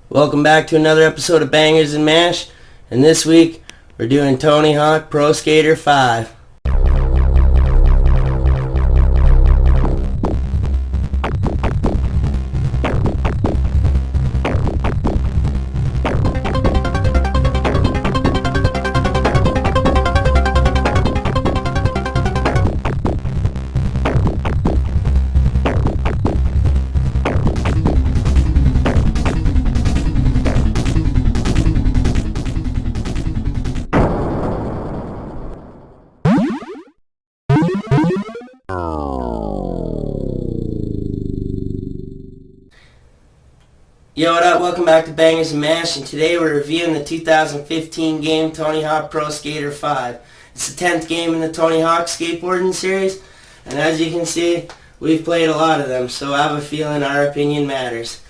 Welcome back to another episode of Bangerz and Mash, and this week we're doing Tony Hawk Pro Skater 5. Yo, what up? Welcome back to Bangerz and Mash, and today we're reviewing the 2015 game Tony Hawk Pro Skater 5. It's the 10th game in the Tony Hawk skateboarding series, and as you can see, we've played a lot of them, so I have a feeling our opinion matters.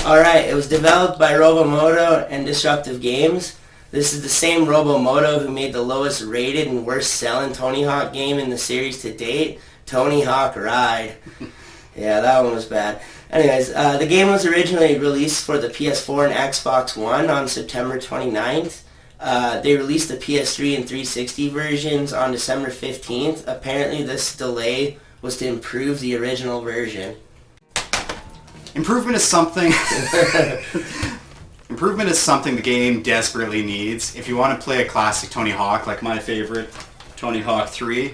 Alright, it was developed by Robomoto and Disruptive Games. This is the same Robomoto who made the lowest rated and worst selling Tony Hawk game in the series to date, Tony Hawk Ride. Yeah, that one was bad. Anyways, the game was originally released for the PS4 and Xbox One on September 29th. They released the PS3 and 360 versions on December 15th. Apparently this delay was to improve the original version. Improvement is something Improvement is something the game desperately needs. If you want to play a classic Tony Hawk, like my favorite, Tony Hawk 3,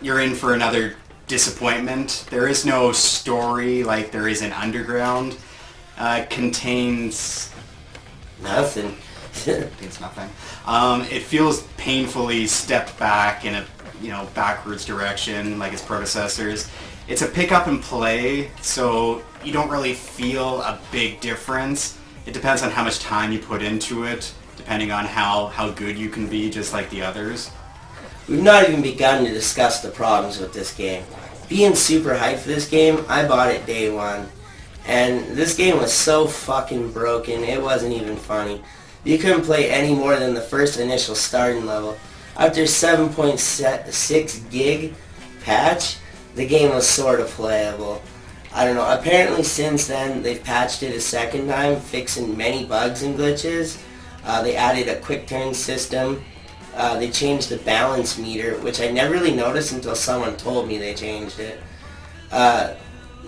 you're in for another disappointment. There is no story like there is in Underground. Contains Nothing. Contains nothing. It feels painfully stepped back in a backwards direction like its predecessors. It's a pick up and play, so you don't really feel a big difference. It depends on how much time you put into it, depending on how good you can be, just like the others. We've not even begun to discuss the problems with this game. Being super hyped for this game, I bought it day one. And this game was so fucking broken, it wasn't even funny. You couldn't play any more than the first initial starting level. After 7.6 gig patch, the game was sort of playable. I don't know, apparently since then they've patched it a second time, fixing many bugs and glitches. They added a quick turn system. They changed the balance meter, which I never really noticed until someone told me they changed it. And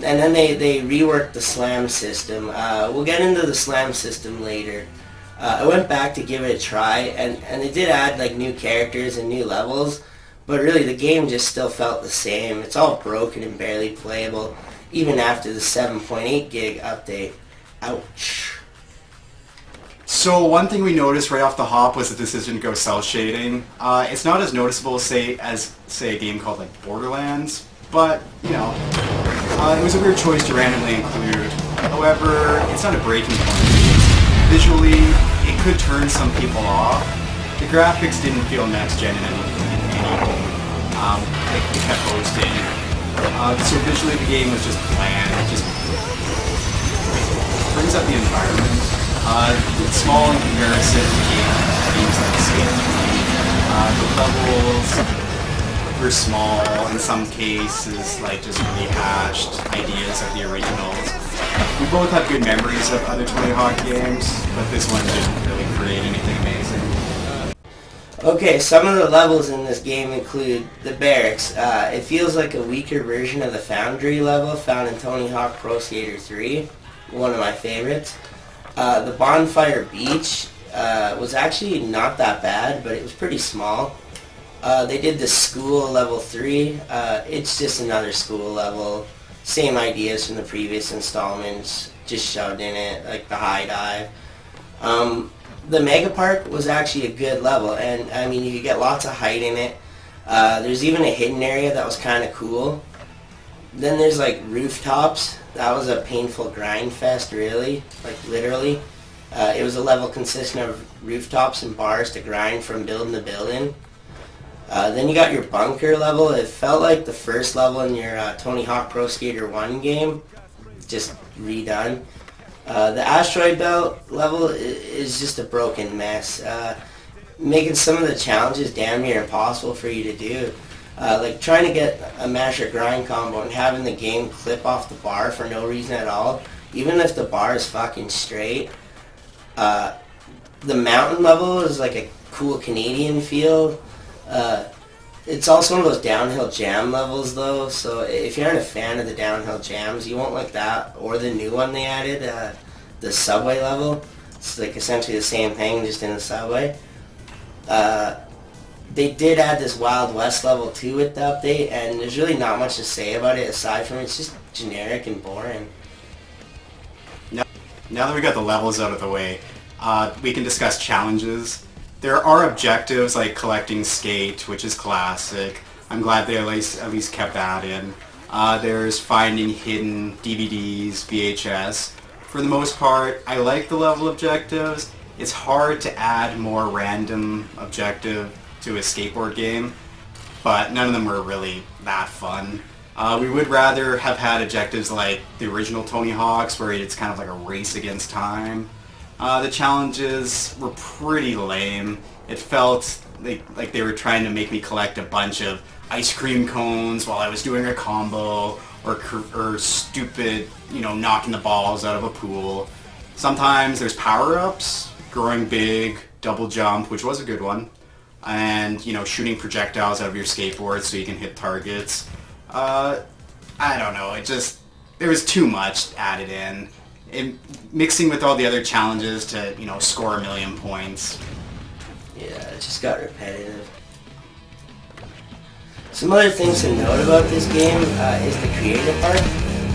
then they reworked the slam system. We'll get into the slam system later. I went back to give it a try, and they did add like new characters and new levels, but really the game just still felt the same. It's all broken and barely playable, even after the 7.8 gig update. Ouch. So one thing we noticed right off the hop was the decision to go cell shading. It's not as noticeable as say a game called like Borderlands, but it was a weird choice to randomly include. However, it's not a breaking point. Visually, it could turn some people off. The graphics didn't feel next gen in any way. They kept boasting. So visually, the game was just bland. It just brings up the environment. It's small in comparison to games like Skate. The levels were small, in some cases, like just rehashed ideas of the originals. We both have good memories of other Tony Hawk games, but this one didn't really create anything amazing. Okay, some of the levels in this game include the barracks. It feels like a weaker version of the Foundry level found in Tony Hawk Pro Skater 3, one of my favorites. The Bonfire Beach was actually not that bad, but it was pretty small. They did the School level 3. It's just another school level. Same ideas from the previous installments, just shoved in it, like the high dive. The Mega Park was actually a good level, and I mean you could get lots of height in it. There's even a hidden area that was kind of cool. Then there's like rooftops. That was a painful grind fest, really, like literally. It was a level consisting of rooftops and bars to grind from building to building. Then you got your bunker level. It felt like the first level in your Tony Hawk Pro Skater 1 game, just redone. The asteroid belt level is just a broken mess, making some of the challenges damn near impossible for you to do. Like trying to get a mash or grind combo and having the game clip off the bar for no reason at all even if the bar is fucking straight. The mountain level is like a cool Canadian feel. It's also one of those downhill jam levels though, so if you aren't a fan of the downhill jams, you won't like that, or the new one they added, the subway level. It's like essentially the same thing, just in the subway. They did add this Wild West level too with the update, and there's really not much to say about it aside from it's just generic and boring. Now that we got the levels out of the way, we can discuss challenges. There are objectives like collecting skate, which is classic. I'm glad they at least kept that in. There's finding hidden DVDs, VHS. For the most part, I like the level objectives. It's hard to add more random objective to a skateboard game, but none of them were really that fun. We would rather have had objectives like the original Tony Hawk's, where it's kind of like a race against time. The challenges were pretty lame. It felt like they were trying to make me collect a bunch of ice cream cones while I was doing a combo, or stupid, knocking the balls out of a pool. Sometimes there's power-ups, growing big, double jump, which was a good one, and, shooting projectiles out of your skateboard so you can hit targets. I don't know, there was too much added in. Mixing with all the other challenges to, score 1 million points. Yeah, it just got repetitive. Some other things to note about this game is the creative part.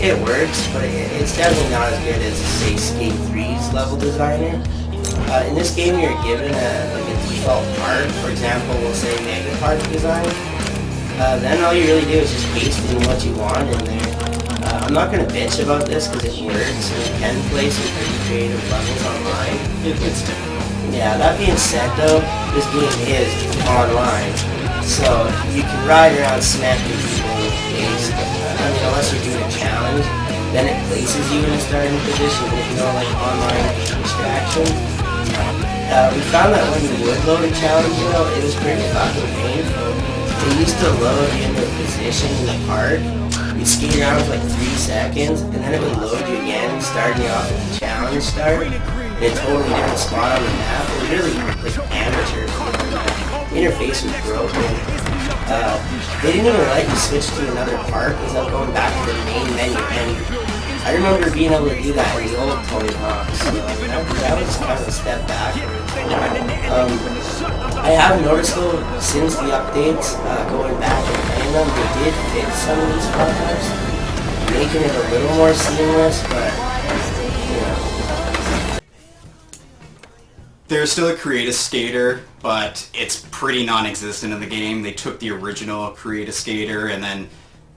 It works, but it's definitely not as good as, say, Skate 3's level designer. In this game, you're given a default part. For example, we'll say Mega Park design. Then all you really do is just paste in what you want in there. I'm not going to bitch about this because it works, and you can play some pretty creative levels online. It's difficult. Yeah, that being said though, this game is online, so you can ride around smacking people in the face. Unless you're doing a challenge, then it places you in a starting position with no online distraction. We found that when you would load a challenge though, it was pretty fucking painful. They used to load you into a position in the park. You'd skate around for like 3 seconds, and then it would load you again, starting you off at the challenge start, in a totally different spot on the map. It was really like amateur. The interface was broken. They didn't even let you switch to another park without going back to the main menu, and I remember being able to do that in the old Tony Hawk, so that was kind of a step backwards. I have noticed though, since the updates, going back and playing them, they did fix some of these fuck-ups, making it a little more seamless, but, There's still a Create a Skater, but it's pretty non-existent in the game. They took the original Create a Skater and then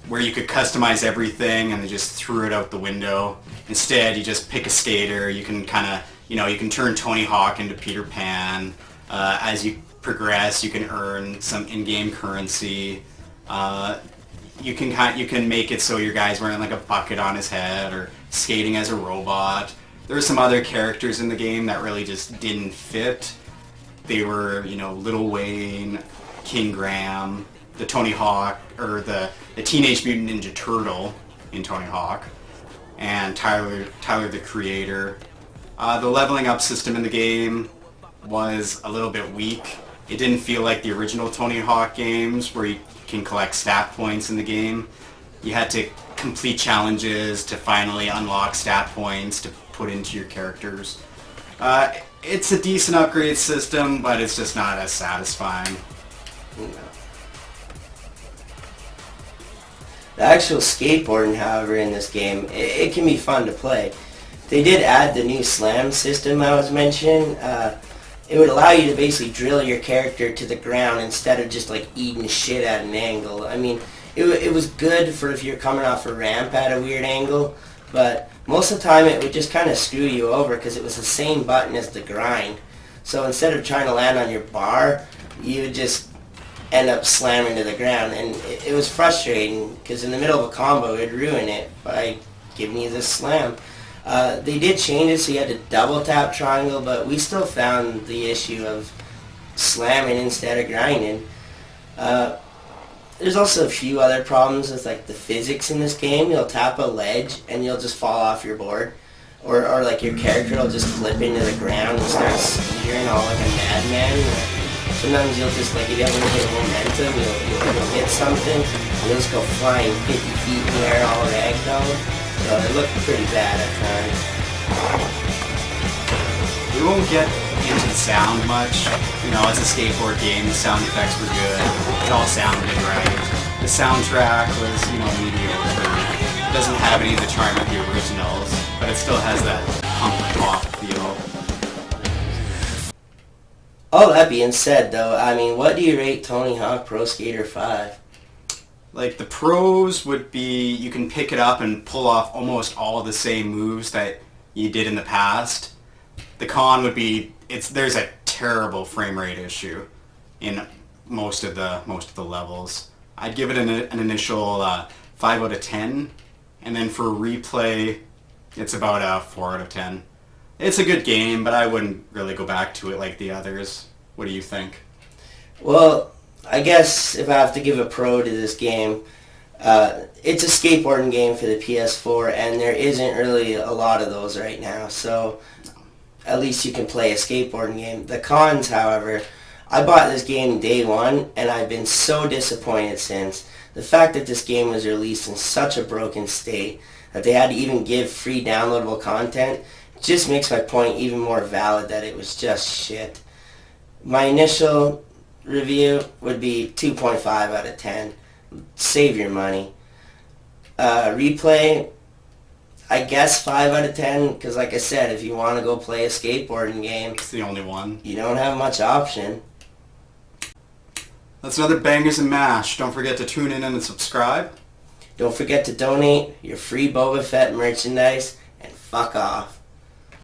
where you could customize everything and they just threw it out the window. Instead, you just pick a skater. You can kind of, you can turn Tony Hawk into Peter Pan. As you progress, you can earn some in-game currency. You can make it so your guy's wearing like a bucket on his head or skating as a robot. There were some other characters in the game that really just didn't fit. They were, Lil Wayne, King Graham, the Tony Hawk, or the Teenage Mutant Ninja Turtle in Tony Hawk, and Tyler the Creator. The leveling up system in the game was a little bit weak. It didn't feel like the original Tony Hawk games where you can collect stat points in the game. You had to complete challenges to finally unlock stat points to put into your characters. It's a decent upgrade system, but it's just not as satisfying. The actual skateboarding, however, in this game, it can be fun to play. They did add the new slam system I was mentioning. It would allow you to basically drill your character to the ground instead of just like eating shit at an angle. I mean, it was good for if you're coming off a ramp at a weird angle, but most of the time it would just kind of screw you over because it was the same button as the grind. So instead of trying to land on your bar, you would just end up slamming to the ground, and it was frustrating because in the middle of a combo it would ruin it by giving you this slam. They did change it so you had to double tap triangle, but we still found the issue of slamming instead of grinding. There's also a few other problems with like the physics in this game. You'll tap a ledge and you'll just fall off your board. or like your character will just flip into the ground and start steering all like a madman. Sometimes you'll just, like, if you have a little bit of momentum, you'll hit something, and you'll just go flying 50 feet in the air all ragdoll. So it looked pretty bad at times. We won't get into the sound much. You know, it's a skateboard game, the sound effects were good. It all sounded right. The soundtrack was, you know, mediocre. It doesn't have any of the charm of the originals, but it still has that punk pop feel. All that being said, though, I mean, what do you rate Tony Hawk Pro Skater 5? Like, the pros would be you can pick it up and pull off almost all the same moves that you did in the past. The con would be there's a terrible frame rate issue in most of the levels. I'd give it an initial 5 out of 10, and then for replay, it's about a 4 out of 10. It's a good game, but I wouldn't really go back to it like the others. What do you think? Well, I guess if I have to give a pro to this game, it's a skateboarding game for the PS4, and there isn't really a lot of those right now, so at least you can play a skateboarding game. The cons, however, I bought this game day one, and I've been so disappointed since. The fact that this game was released in such a broken state that they had to even give free downloadable content just makes my point even more valid that it was just shit. My initial review would be 2.5 out of 10. Save your money. Replay, I guess 5 out of 10, because like I said, if you want to go play a skateboarding game, It's the only one. you don't have much option. That's another Bangerz and Mash. Don't forget to tune in and subscribe. Don't forget to donate your free Boba Fett merchandise, and fuck off.